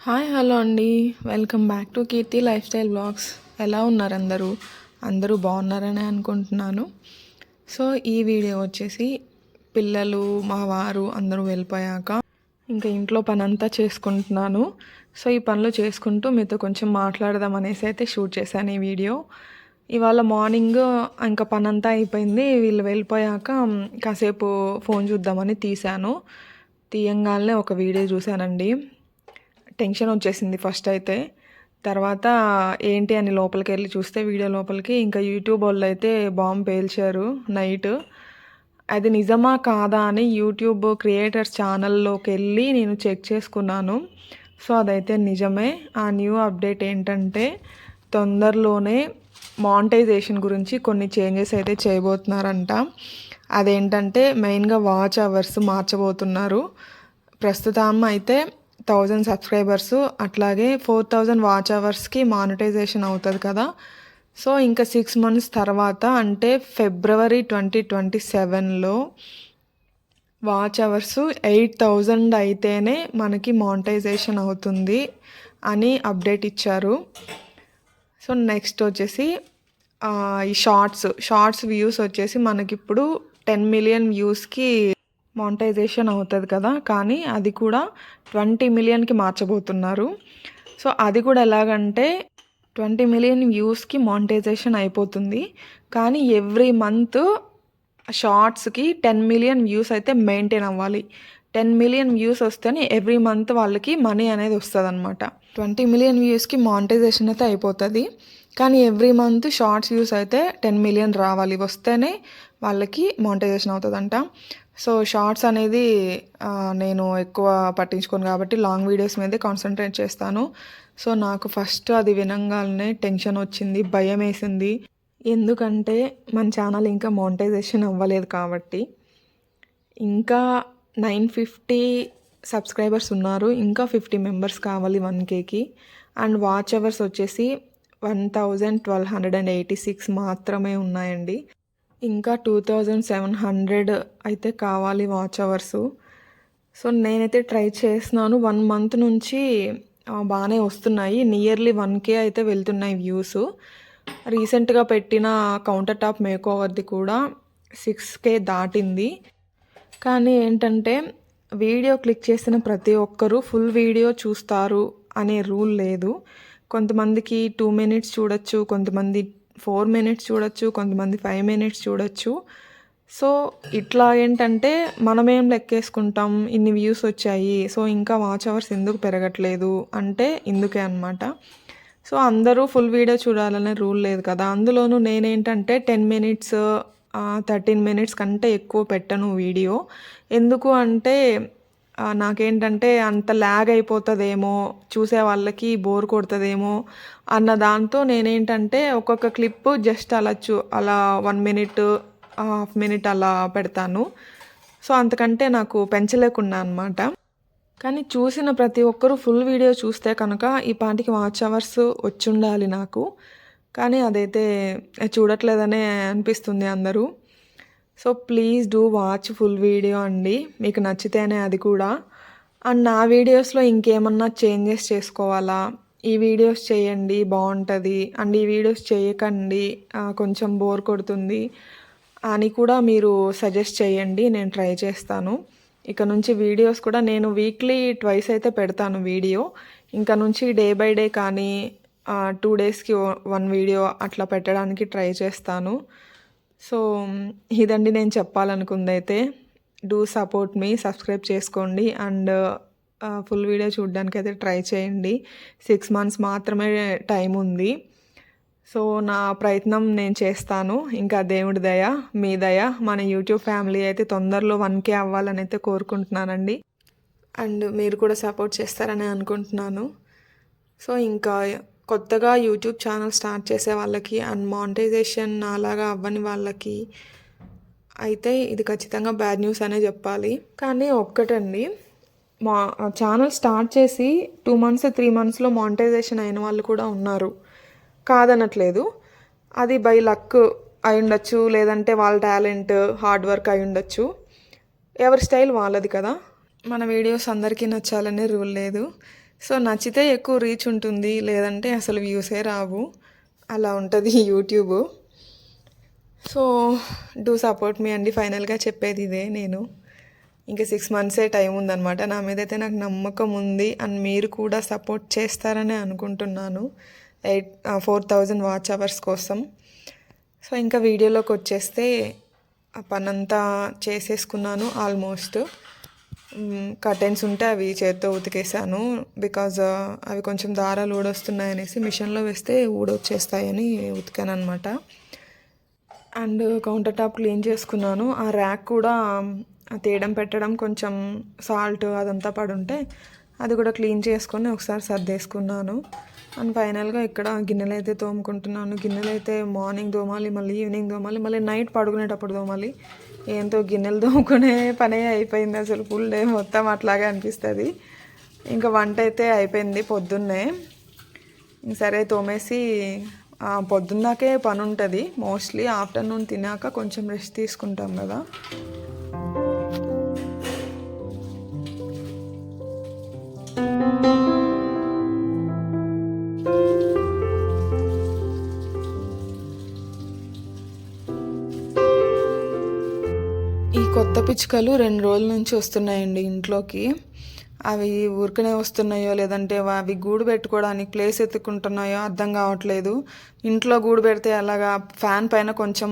Hi hello అండి. Welcome back to Keerthi lifestyle blogs. ఎలా ఉన్నారు అందరూ? అందరూ బాగున్నారని అనుకుంటున్నాను. సో ఈ వీడియో వచ్చేసి పిల్లలు మా వారు అందరూ వెళ్ళిపోయాక ఇంకా ఇంట్లో పని అంతా చేసుకుంటున్నాను. సో ఈ పనులు చేసుకుంటూ మీతో కొంచెం మాట్లాడదాం అనేసి అయితే షూట్ చేశాను ఈ వీడియో. ఇవాళ మార్నింగ్ ఇంకా పని అంతా అయిపోయింది. వీళ్ళు వెళ్ళిపోయాక కాసేపు ఫోన్ చూద్దామని తీశాను. తీయంగానే ఒక వీడియో చూశానండి. టెన్షన్ వచ్చేసింది ఫస్ట్ అయితే. తర్వాత ఏంటి అని లోపలికి వెళ్ళి చూస్తే వీడియో లోపలికి ఇంకా యూట్యూబ్ వాళ్ళు అయితే బాంబు పేల్చారు నైట్. అది నిజమా కాదా అని యూట్యూబ్ క్రియేటర్స్ ఛానల్లోకి వెళ్ళి నేను చెక్ చేసుకున్నాను. సో అదైతే నిజమే. ఆ న్యూ అప్డేట్ ఏంటంటే తొందరలోనే మానిటైజేషన్ గురించి కొన్ని చేంజెస్ అయితే చేయబోతున్నారంట. అదేంటంటే మెయిన్గా వాచ్ అవర్స్ మార్చబోతున్నారు. ప్రస్తుతం అయితే 1000 సబ్స్క్రైబర్స్ అట్లాగే 4000 వాచ్ అవర్స్కి మానిటైజేషన్ అవుతుంది కదా. సో ఇంకా 6 months తర్వాత అంటే February 2027లో వాచ్ అవర్స్ 8000 అయితేనే మనకి మానిటైజేషన్ అవుతుంది అని అప్డేట్ ఇచ్చారు. సో నెక్స్ట్ వచ్చేసి ఈ షార్ట్స్ వ్యూస్ వచ్చేసి మనకిప్పుడు 10 million వ్యూస్కి మానిటైజేషన్ అవుతుంది కదా, కానీ అది కూడా 20 millionకి మార్చబోతున్నారు. సో అది కూడా ఎలాగంటే 20 million వ్యూస్కి మానిటైజేషన్ అయిపోతుంది, కానీ ఎవ్రీ మంత్ షార్ట్స్కి 10 million వ్యూస్ అయితే మెయింటైన్ అవ్వాలి. 10 million వ్యూస్ వస్తేనే ఎవ్రీ మంత్ వాళ్ళకి మనీ అనేది వస్తుంది అనమాట. 20 million వ్యూస్కి మానిటైజేషన్ అయితే అయిపోతుంది, కానీ ఎవ్రీ మంత్ షార్ట్స్ వ్యూస్ అయితే 10 million రావాలి, వస్తేనే వాళ్ళకి మానిటైజేషన్ అవుతుందంట. సో షార్ట్స్ అనేది నేను ఎక్కువ పట్టించుకోను కాబట్టి లాంగ్ వీడియోస్ మీదే కాన్సన్ట్రేట్ చేస్తాను. సో నాకు ఫస్ట్ అది వినంగానే టెన్షన్ వచ్చింది, భయం వేసింది. ఎందుకంటే మన ఛానల్ ఇంకా మానిటైజేషన్ అవ్వలేదు కాబట్టి. ఇంకా 950 సబ్స్క్రైబర్స్ ఉన్నారు, ఇంకా 50 members కావాలి 1Kకి. అండ్ వాచ్ అవర్స్ వచ్చేసి 1286 మాత్రమే ఉన్నాయండి. ఇంకా 2700 అయితే కావాలి వాచ్ అవర్స్. సో నేనైతే ట్రై చేస్తున్నాను. 1 month నుంచి బాగానే వస్తున్నాయి. నియర్లీ 1K అయితే వెళ్తున్నాయి వ్యూస్. రీసెంట్గా పెట్టిన కౌంటర్ టాప్ మేకోవర్ది కూడా 6K దాటింది. కానీ ఏంటంటే వీడియో క్లిక్ చేసిన ప్రతి ఒక్కరూ ఫుల్ వీడియో చూస్తారు అనే రూల్ లేదు. కొంతమందికి 2 minutes చూడొచ్చు, కొంతమంది 4 minutes చూడొచ్చు, కొంతమంది 5 minutes చూడొచ్చు. సో ఇట్లా ఏంటంటే మనమేం లెక్కేసుకుంటాం, ఇన్ని వ్యూస్ వచ్చాయి, సో ఇంకా వాచ్ అవర్స్ ఎందుకు పెరగట్లేదు అంటే ఇందుకే అనమాట. సో అందరూ ఫుల్ వీడియో చూడాలనే రూల్ లేదు కదా. అందులోనూ నేనేంటంటే 10 minutes 13 minutes కంటే ఎక్కువ పెట్టను వీడియో. ఎందుకు అంటే నాకేంటంటే అంత ల్యాగ్ అయిపోతుందేమో, చూసే వాళ్ళకి బోర్ కొడుతుందేమో అన్న దాంతో నేనేంటంటే ఒక్కొక్క క్లిప్ జస్ట్ అలా 1 minute 1/2 minute అలా పెడతాను. సో అంతకంటే నాకు పెంచలేకున్నా అనమాట. కానీ చూసిన ప్రతి ఒక్కరూ ఫుల్ వీడియో చూస్తే కనుక ఈ పాటికి వాచ్ అవర్స్ వచ్చి ఉండాలి నాకు. కానీ అదైతే చూడట్లేదనే అనిపిస్తుంది అందరూ. So please do watch full video అండి, మీకు నచ్చితేనే అది కూడా. అండ్ నా వీడియోస్లో ఇంకేమన్నా చేంజెస్ చేసుకోవాలా, ఈ వీడియోస్ చేయండి బాగుంటుంది, అండ్ ఈ వీడియోస్ చేయకండి కొంచెం బోర్ కొడుతుంది అని కూడా మీరు సజెస్ట్ చేయండి, నేను ట్రై చేస్తాను. ఇక నుంచి వీడియోస్ కూడా నేను వీక్లీ 2 అయితే పెడతాను వీడియో. ఇంకా నుంచి డే బై డే కానీ 2 daysకి 1 వీడియో అట్లా పెట్టడానికి ట్రై చేస్తాను. సో ఇదండి నేను చెప్పాలనుకుంది అయితే. డూ సపోర్ట్ మీ, సబ్స్క్రైబ్ చేసుకోండి అండ్ ఫుల్ వీడియో చూడడానికి అయితే ట్రై చేయండి. 6 months మాత్రమే టైం ఉంది. సో నా ప్రయత్నం నేను చేస్తాను. ఇంకా దేవుడి దయ, మీ దయ, మన యూట్యూబ్ ఫ్యామిలీ అయితే తొందరలో 1K అవ్వాలని అయితే కోరుకుంటున్నానండి. అండ్ మీరు కూడా సపోర్ట్ చేస్తారని అనుకుంటున్నాను. సో ఇంకా కొత్తగా యూట్యూబ్ ఛానల్ స్టార్ట్ చేసే వాళ్ళకి అండ్ మానిటైజేషన్ అలాగా అవ్వని వాళ్ళకి అయితే ఇది ఖచ్చితంగా బ్యాడ్ న్యూస్ అనే చెప్పాలి. కానీ ఒక్కటండి, మా ఛానల్ స్టార్ట్ చేసి 2 months 3 monthsలో మానిటైజేషన్ అయిన వాళ్ళు కూడా ఉన్నారు, కాదనట్లేదు. అది బై లక్ అయి ఉండొచ్చు, లేదంటే వాళ్ళ టాలెంట్ హార్డ్ వర్క్ అయి ఉండొచ్చు. ఎవరి స్టైల్ వాళ్ళది కదా. మన వీడియోస్ అందరికీ నచ్చాలనే రూల్ లేదు. సో నచ్చితే ఎక్కువ రీచ్ ఉంటుంది, లేదంటే అసలు వ్యూసే రావు. అలా ఉంటుంది యూట్యూబ్. సో డూ సపోర్ట్ మీ అండి. ఫైనల్గా చెప్పేది ఇదే నేను. ఇంకా 6 మంత్సే టైం ఉందన్నమాట. నా మీద అయితే నాకు నమ్మకం ఉంది అండ్ మీరు కూడా సపోర్ట్ చేస్తారని అనుకుంటున్నాను 4,000 వాచ్ అవర్స్ కోసం. సో ఇంకా వీడియోలోకి వచ్చేస్తే ఆ పనంతా చేసేసుకున్నాను ఆల్మోస్ట్. కర్టెన్స్ ఉంటే అవి చేత్తో ఉతికేసాను, బికాజ్ అవి కొంచెం దారాలు ఊడొస్తున్నాయనేసి మిషన్లో వేస్తే ఊడొచ్చేస్తాయని ఉతికాను అనమాట. అండ్ కౌంటర్ టాప్ క్లీన్ చేసుకున్నాను. ఆ ర్యాక్ కూడా తీయడం పెట్టడం కొంచెం సాల్ట్ అదంతా పడుంటే అది కూడా క్లీన్ చేసుకొని ఒకసారి సర్దేసుకున్నాను. అండ్ ఫైనల్గా ఇక్కడ గిన్నెలు అయితే తోముకుంటున్నాను. గిన్నెలు అయితే మార్నింగ్ తోమాలి, మళ్ళీ ఈవినింగ్ తోమాలి, మళ్ళీ నైట్ పడుకునేటప్పుడు తోమాలి. ఏంతో గిన్నెలు తోముకునే పనే అయిపోయింది. అసలు ఫుల్ డే మొత్తం అట్లాగే అనిపిస్తుంది. ఇంకా వంట అయితే అయిపోయింది పొద్దున్నే. సరే తోమేసి పొద్దున్నాకే పని ఉంటుంది మోస్ట్లీ. ఆఫ్టర్నూన్ తినాక కొంచెం రెస్ట్ తీసుకుంటాం కదా. ఈ కొత్త పిచ్చుకలు 2 రోజుల నుంచి వస్తున్నాయండి ఇంట్లోకి. అవి ఊరికనే వస్తున్నాయో లేదంటే అవి గూడు పెట్టుకోవడానికి ప్లేస్ ఎత్తుకుంటున్నాయో అర్థం కావట్లేదు. ఇంట్లో గూడు పెడితే అలాగా ఫ్యాన్ పైన కొంచెం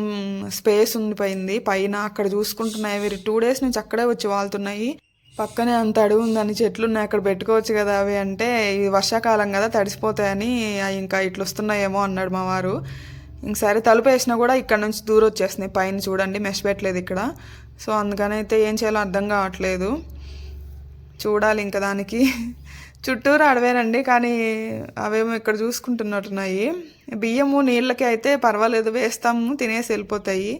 స్పేస్ ఉండిపోయింది పైన, అక్కడ చూసుకుంటున్నాయి. అవి 2 డేస్ నుంచి అక్కడే వచ్చి వాళ్తున్నాయి. పక్కనే అంత అడుగు ఉందని చెట్లు ఉన్నాయి, అక్కడ పెట్టుకోవచ్చు కదా అవి అంటే, ఇది వర్షాకాలం కదా తడిసిపోతాయని ఇంకా ఇట్లా వస్తున్నాయేమో అన్నాడు మా వారు. ఇంకసారి తలుపు వేసినా కూడా ఇక్కడ నుంచి దూరం వచ్చేస్తున్నాయి. పైన చూడండి మెష్ పెట్టలేదు ఇక్కడ. సో అందుకని అయితే ఏం చేయాలో అర్థం కావట్లేదు. చూడాలి ఇంకా దానికి. చుట్టూరు అడవేనండి, కానీ అవేమో ఇక్కడ చూసుకుంటున్నట్టున్నాయి. బియ్యము నీళ్ళకి అయితే పర్వాలేదు, వేస్తాము తినేసి వెళ్ళిపోతాయి.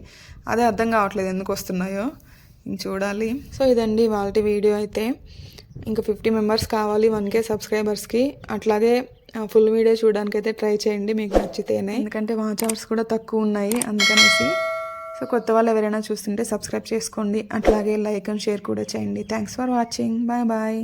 అదే అర్థం కావట్లేదు ఎందుకు వస్తున్నాయో. ఇంక చూడాలి. సో ఇదండి వాళ్ళ వీడియో అయితే. ఇంకా 50 మెంబర్స్ కావాలి 1K సబ్స్క్రైబర్స్కి. అట్లాగే ఫుల్ వీడియో చూడడానికి అయితే ట్రై చేయండి మీకు నచ్చితేనే, ఎందుకంటే వాచ్ అవర్స్ కూడా తక్కువ ఉన్నాయి అందుకనేసి. సో కొత్త వాళ్ళు ఎవరైనా చూస్తుంటే సబ్స్క్రైబ్ చేసుకోండి, అట్లాగే లైక్ అండ్ షేర్ కూడా చేయండి. Thanks for watching. Bye bye.